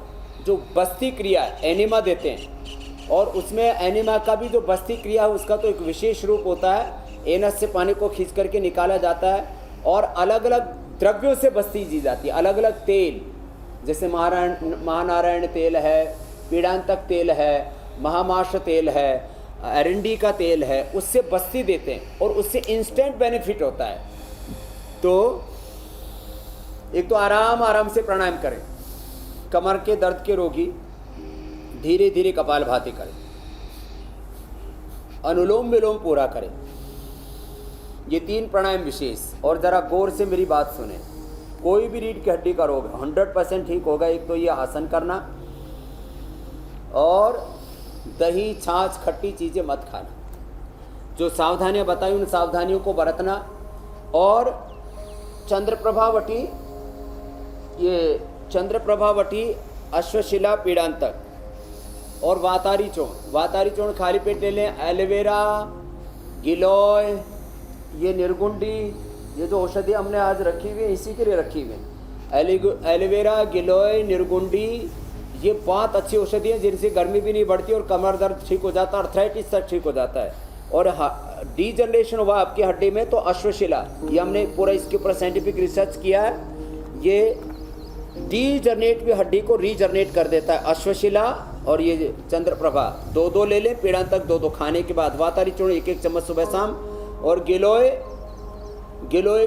जो बस्ती क्रिया एनिमा देते हैं, और उसमें एनिमा का भी जो बस्ती क्रिया है उसका तो एक विशेष रूप होता है। एनस से पानी को खींच करके निकाला जाता है और अलग अलग द्रव्यों से बस्ती जी जाती है। अलग अलग तेल, जैसे महानारायण तेल है, पीड़ांतक तेल है, महामाश तेल है, अरंडी का तेल है, उससे बस्ती देते हैं और उससे इंस्टेंट बेनिफिट होता है। तो एक तो आराम से प्राणायाम करें। कमर के दर्द के रोगी धीरे धीरे कपालभाति करें, अनुलोम विलोम पूरा करें। ये 3 प्राणायाम विशेष। और ज़रा गौर से मेरी बात सुने, कोई भी रीढ़ की हड्डी का रोग 100% ठीक होगा। एक तो ये आसन करना, और दही, छाछ, खट्टी चीज़ें मत खाना। जो सावधानियां बताई उन सावधानियों को बरतना। और चंद्रप्रभावटी, ये चंद्रप्रभावटी, अश्वशिला पीड़ांतक और वातारी चूर्ण खाली पेट ले लें। एलोवेरा गिलोय, ये निर्गुंडी, ये जो औषधि हमने आज रखी हुई है इसी के लिए रखी हुई है। एलोवेरा, गिलोय, निर्गुंडी, ये बहुत अच्छी औषधि है जिनसे गर्मी भी नहीं बढ़ती और कमर दर्द ठीक हो जाता है, अर्थराइटिस तक ठीक हो जाता है। और डीजनरेशन हुआ आपकी हड्डी में तो अश्वशिला, ये हमने पूरा इसके ऊपर साइंटिफिक रिसर्च किया है, ये डीजनरेट भी हड्डी को रीजनरेट कर देता है। अश्वशिला और ये चंद्रप्रभा दो दो ले लें, पीड़ा तक दो दो खाने के बाद, वातारी चूर्ण एक एक चम्मच सुबह शाम। और गिलोय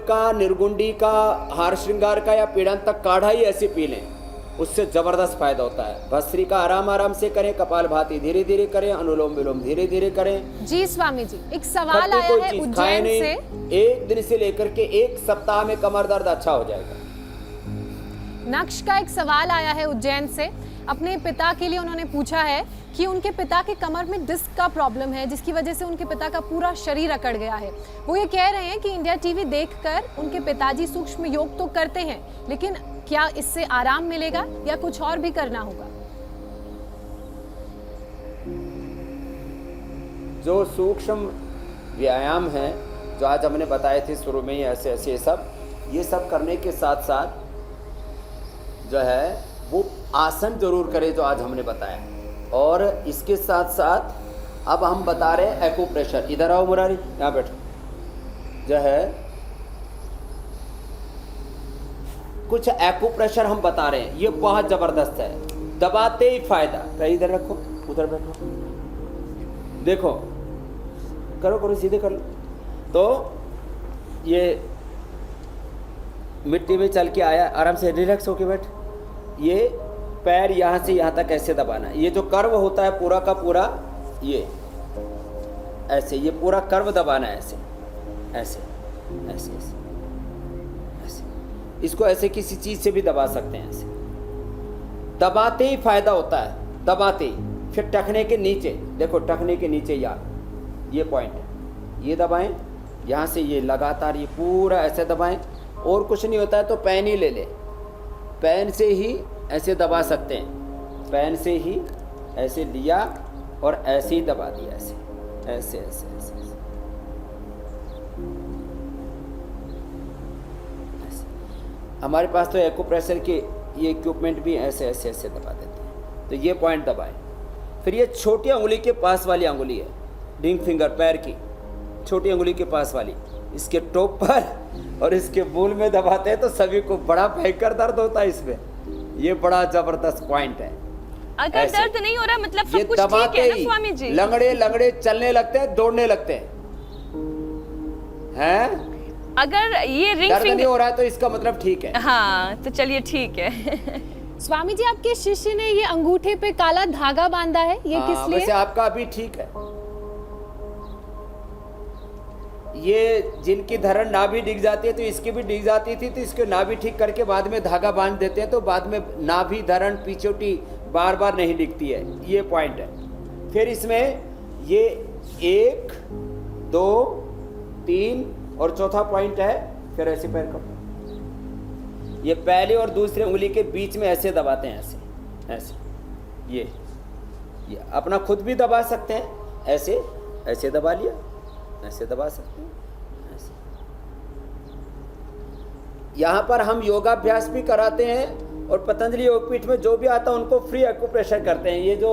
का, निर्गुंडी का, हार श्रृंगार का या पीड़ा तक काढ़ा ही ऐसे पी लें, उससे ज़बरदस्त फायदा होता है। भस्त्री का आराम आराम से करें, कपालभाति धीरे धीरे करें, अनुलोम विलोम धीरे धीरे करें। जी स्वामी जी, एक सवाल खट्टी आया कोई है चीज खाए उज्जैन नहीं, से। एक दिन से लेकर के एक सप्ताह में कमर दर्द अच्छा हो जाएगा। नक्श का एक सवाल आया है उज्जैन से। अपने पिता के लिए उन्होंने पूछा है कि उनके पिता के कमर में डिस्क का प्रॉब्लम है, जिसकी वजह से उनके पिता का पूरा शरीर अकड़ गया है। वो ये कह रहे हैं कि इंडिया टीवी देखकर उनके पिताजी सूक्ष्म योग तो करते हैं, लेकिन क्या इससे आराम मिलेगा या कुछ और भी करना होगा? जो सूक्ष्म व्यायाम है जो आज हमने बताए थे शुरू में ही, ऐसे ऐसे ये सब करने के साथ साथ जो है वो आसन जरूर करें जो आज हमने बताया। और इसके साथ साथ अब हम बता रहे हैं एक्यूप्रेशर। इधर आओ मुरारी, यहाँ बैठो। जो है कुछ एक्यूप्रेशर हम बता रहे हैं, ये बहुत ज़बरदस्त है, दबाते ही फायदा। इधर रखो, उधर बैठो, देखो, करो करो, सीधे कर लो। तो ये मिट्टी में चल के आया, आराम से रिलैक्स होके बैठ। ये पैर यहाँ से यहाँ तक ऐसे दबाना है, ये जो कर्व होता है पूरा का पूरा, ये ऐसे, ये पूरा कर्व दबाना है, ऐसे ऐसे ऐसे ऐसे ऐसे। इसको ऐसे किसी चीज़ से भी दबा सकते हैं, ऐसे दबाते ही फायदा होता है, दबाते ही। फिर टखने के नीचे देखो, टखने के नीचे ये पॉइंट है, ये दबाएं, यहाँ से ये लगातार ये पूरा ऐसे दबाएं। और कुछ नहीं होता है तो पेन ही ले ले, पेन से ही ऐसे दबा सकते हैं, पेन से ही ऐसे लिया और ऐसे ही दबा दिया, ऐसे ऐसे ऐसे ऐसे ऐसे, ऐसे। हमारे पास तो एक्यूप्रेशर के ये इक्विपमेंट भी ऐसे ऐसे ऐसे दबा देते हैं। तो ये पॉइंट दबाएं। फिर ये छोटी अंगुली के पास वाली अंगुली है, रिंग फिंगर, पैर की छोटी अंगुली के पास वाली, इसके टॉप पर और इसके बूल में दबाते हैं तो सभी को बड़ा भयंकर दर्द होता है इसमें। ये बड़ा जबरदस्त पॉइंट है। अगर दर्द नहीं हो रहा मतलब सब कुछ ठीक है ना स्वामी जी? लंगड़े लंगड़े चलने लगते हैं, दौड़ने लगते हैं। अगर ये रिंग दर्द फिंगर नहीं हो रहा है तो इसका मतलब ठीक है। हाँ, तो चलिए ठीक है। स्वामी जी, आपके शिष्य ने ये अंगूठे पे काला धागा बांधा है, ये किस लिए? वैसे आपका अभी ठीक है। ये जिनकी धरण नाभि डिग जाती है तो इसकी भी डिग जाती थी, तो इसके नाभि ठीक करके बाद में धागा बांध देते हैं, तो बाद में नाभि धरण पिछोटी बार बार नहीं दिखती है। ये पॉइंट है। फिर इसमें ये 1 2 3 और चौथा पॉइंट है, फिर ऐसे पैर करो, ये पहले और दूसरे उंगली के बीच में ऐसे दबाते हैं, ऐसे ऐसे। ये अपना खुद भी दबा सकते हैं, ऐसे ऐसे दबा लिया, ऐसे दबा सकते हैं, ऐसे। यहाँ पर हम योगाभ्यास भी कराते हैं और पतंजलि योगपीठ में जो भी आता है उनको फ्री एक्यूप्रेशर करते हैं। ये जो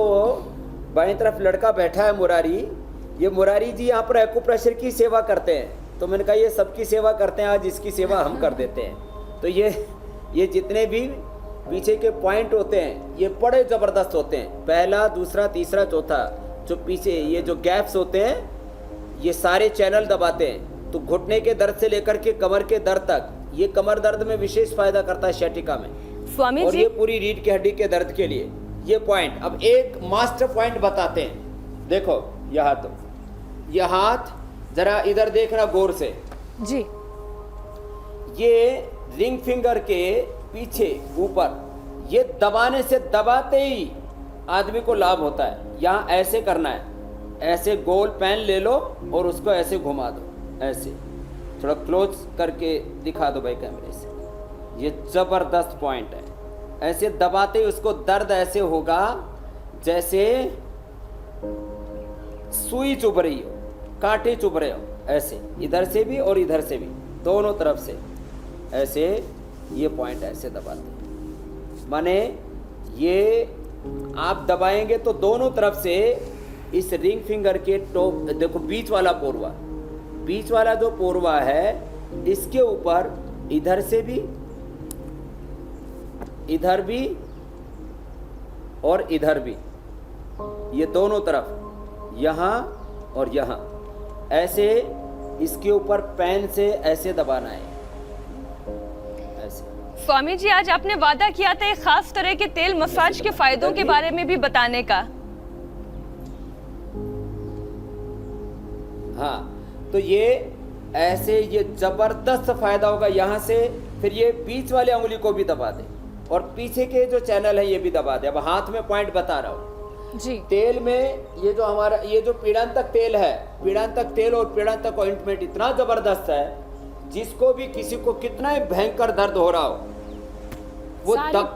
बाईं तरफ लड़का बैठा है मुरारी, ये मुरारी जी यहाँ पर एक्यूप्रेशर की सेवा करते हैं। तो मैंने कहा ये सबकी सेवा करते हैं, आज इसकी सेवा हम कर देते हैं। तो ये जितने भी पीछे के पॉइंट होते हैं ये बड़े ज़बरदस्त होते हैं। पहला, दूसरा, तीसरा, चौथा, जो पीछे ये जो गैप्स होते हैं ये सारे चैनल दबाते हैं। तो घुटने के दर्द से लेकर के कमर के दर्द तक, ये कमर दर्द में विशेष फायदा करता है, शैटिका में। स्वामी और जी, ये पूरी रीढ़ की हड्डी के दर्द के लिए ये पॉइंट। अब एक मास्टर पॉइंट बताते हैं, देखो यहाँ, तो ये हाथ जरा इधर देखना गौर से जी। ये रिंग फिंगर के पीछे ऊपर ये दबाने से, दबाते ही आदमी को लाभ होता है। यहाँ ऐसे करना है, ऐसे गोल पेन ले लो और उसको ऐसे घुमा दो, ऐसे थोड़ा क्लोज करके दिखा दो भाई कैमरे से। ये जबरदस्त पॉइंट है। ऐसे दबाते ही उसको दर्द ऐसे होगा जैसे सुई चुभ रही हो, कांटे चुभ रहे हो, ऐसे इधर से भी और इधर से भी, दोनों तरफ से ऐसे, ये पॉइंट ऐसे दबाते, माने ये आप दबाएंगे तो दोनों तरफ से इस रिंग फिंगर के टॉप, देखो बीच वाला पोरवा, बीच वाला जो पोरवा है इसके ऊपर इधर से भी, इधर भी और इधर भी, ये दोनों तरफ, यहाँ और यहाँ, ऐसे इसके ऊपर पेन से ऐसे दबाना है, ऐसे। स्वामी जी, आज आपने वादा किया था एक खास तरह के तेल मसाज के फायदों के बारे में भी बताने का। हाँ, तो ये ऐसे, ये जबरदस्त फायदा होगा यहाँ से। फिर ये बीच वाले उंगली को भी दबा दे और पीछे के जो चैनल है ये भी दबा दे। अब हाथ में पॉइंट बता रहा हूँ जी। तेल में ये जो हमारा ये जो पीड़ांतक तेल है, पीड़ांतक तेल और पीड़ांतक ऑइंटमेंट इतना जबरदस्त है, जिसको भी किसी को कितना ही भयंकर दर्द हो रहा हो, वो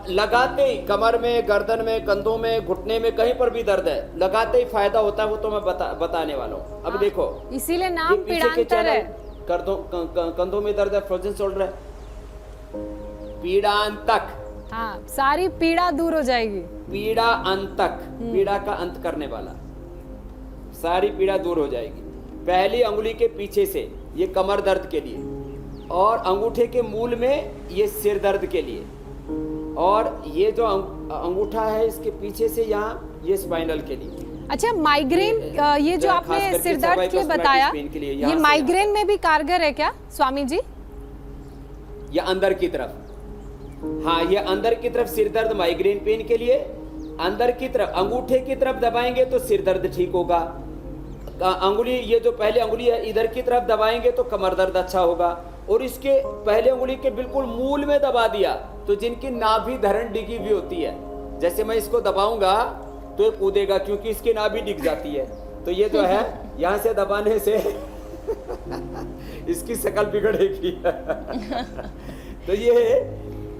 लगाते ही कमर में, गर्दन में, कंधों में, घुटने में, कहीं पर भी दर्द है, लगाते ही फायदा होता है। वो तो मैं बताने वाला हूँ। अब देखो, इसीलिए नाम पीड़ांतर है। कंधों में दर्द है, फ्रोजन शोल्डर है, पीड़ांतक। हाँ, सारी पीड़ा दूर हो जाएगी। पीड़ा अंतक, पीड़ा का अंत करने वाला, सारी पीड़ा दूर हो जाएगी। पहली अंगुली के पीछे से ये कमर दर्द के लिए, और अंगूठे के मूल में ये सिर दर्द के लिए, और ये जो अंगूठा है इसके पीछे से यहाँ ये स्पाइनल के लिए। अच्छा, माइग्रेन, ये जो आपने सिर दर्द के लिए बताया, ये माइग्रेन में भी कारगर है क्या स्वामी जी? ये अंदर की तरफ, हाँ, ये अंदर की तरफ सिर दर्द, माइग्रेन पेन के लिए अंदर की तरफ अंगूठे की तरफ दबाएंगे तो सिर दर्द ठीक होगा। अंगुली, ये जो पहले अंगुली है इधर की तरफ दबाएंगे तो कमर दर्द अच्छा होगा। और इसके पहले अंगुली के बिल्कुल मूल में दबा दिया तो जिनकी नाभि धरण डिगी हुई होती है, जैसे मैं इसको दबाऊंगा तो ये कूदेगा क्योंकि इसकी नाभि डिग जाती है, तो ये जो है यहाँ से दबाने से इसकी शक्ल बिगड़ेगी। तो ये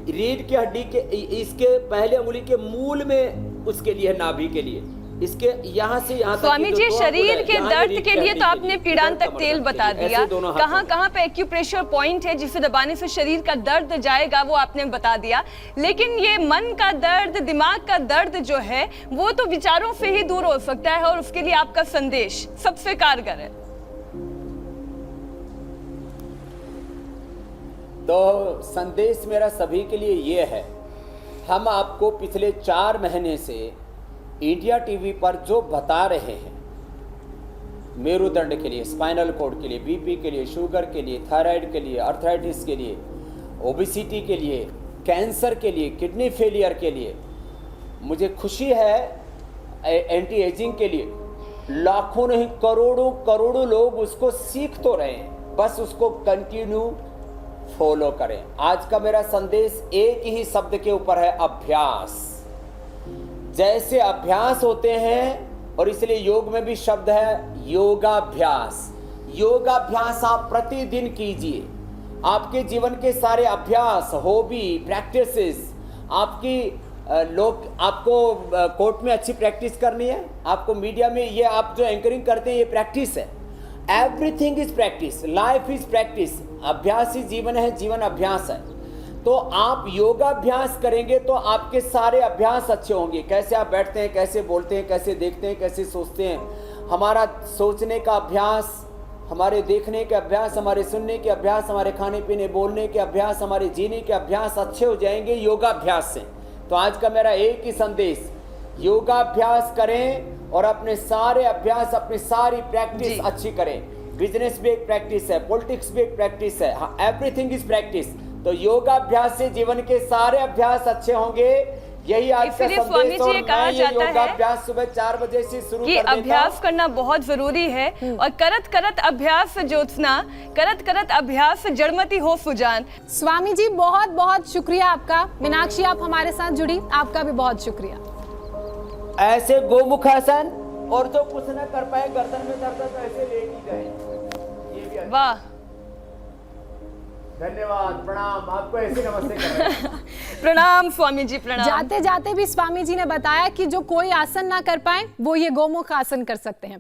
रीढ़ की हड्डी के, इसके पहले अंगुली के मूल में, उसके लिए, नाभि के लिए, इसके यहाँ से यहाँ तक। स्वामी जी, शरीर के दर्द के लिए तो आपने पीड़ांतक तेल बता दिया, कहाँ कहाँ पे एक्यूप्रेशर पॉइंट है जिसे दबाने से शरीर का दर्द जाएगा वो आपने बता दिया, लेकिन ये मन का दर्द, दिमाग का दर्द जो है वो तो विचारों से ही दूर हो सकता है, और उसके लिए आपका संदेश सबसे कारगर है। तो संदेश मेरा सभी के लिए ये है, हम आपको पिछले 4 महीने से इंडिया टीवी पर जो बता रहे हैं, मेरुदंड के लिए, स्पाइनल कॉर्ड के लिए, बीपी के लिए, शुगर के लिए, थायराइड के लिए, अर्थराइटिस के लिए, ओबेसिटी के लिए, कैंसर के लिए, किडनी फेलियर के लिए, मुझे खुशी है एंटी एजिंग के लिए, लाखों नहीं करोड़ों करोड़ों लोग उसको सीख तो रहे हैं, बस उसको कंटिन्यू फॉलो करें। आज का मेरा संदेश एक ही शब्द के ऊपर है, अभ्यास। जैसे अभ्यास होते हैं, और इसलिए योग में भी शब्द है योगाभ्यास। योगाभ्यास आप प्रतिदिन कीजिए। आपके जीवन के सारे अभ्यास, हॉबी, प्रैक्टिसेस, आपकी लोग, आपको कोर्ट में अच्छी प्रैक्टिस करनी है, आपको मीडिया में, ये आप जो एंकरिंग करते हैं ये प्रैक्टिस है। Everything is practice, life is practice. अभ्यास ही जीवन है, जीवन अभ्यास है। तो आप योगाभ्यास करेंगे तो आपके सारे अभ्यास अच्छे होंगे। कैसे आप बैठते हैं, कैसे बोलते हैं, कैसे देखते हैं, कैसे सोचते हैं, हमारा सोचने का अभ्यास, हमारे देखने के अभ्यास, हमारे सुनने के अभ्यास, हमारे खाने पीने बोलने के अभ्यास, हमारे जीने के अभ्यास अच्छे हो जाएंगे योगाभ्यास से। तो आज का मेरा एक ही संदेश, योगाभ्यास करें और अपने सारे अभ्यास, अपनी सारी प्रैक्टिस अच्छी करें। बिजनेस भी एक प्रैक्टिस है, पॉलिटिक्स भी एक प्रैक्टिस है, एवरीथिंग इज प्रैक्टिस। तो योगाभ्यास से जीवन के सारे अभ्यास अच्छे होंगे। यही आज का संदेश। और मैं ये योगाभ्यास सुबह 4 बजे से शुरू कर देता हूं। अभ्यास करना बहुत जरूरी है, और करत करत अभ्यास ज्योत्सना, करत करत अभ्यास जड़मती हो सुजान। स्वामी जी, बहुत बहुत शुक्रिया आपका। मीनाक्षी, आप हमारे साथ जुड़ी, आपका भी बहुत शुक्रिया। ऐसे गोमुखासन, और जो कुछ न कर पाए, गर्दन में दर्द तो ऐसे लेट ही गए। ये भी वाह, धन्यवाद, प्रणाम। आपको ऐसे नमस्ते कर रहे हैं। प्रणाम स्वामी जी, प्रणाम। जाते जाते भी स्वामी जी ने बताया कि जो कोई आसन ना कर पाए वो ये गोमुख आसन कर सकते हैं।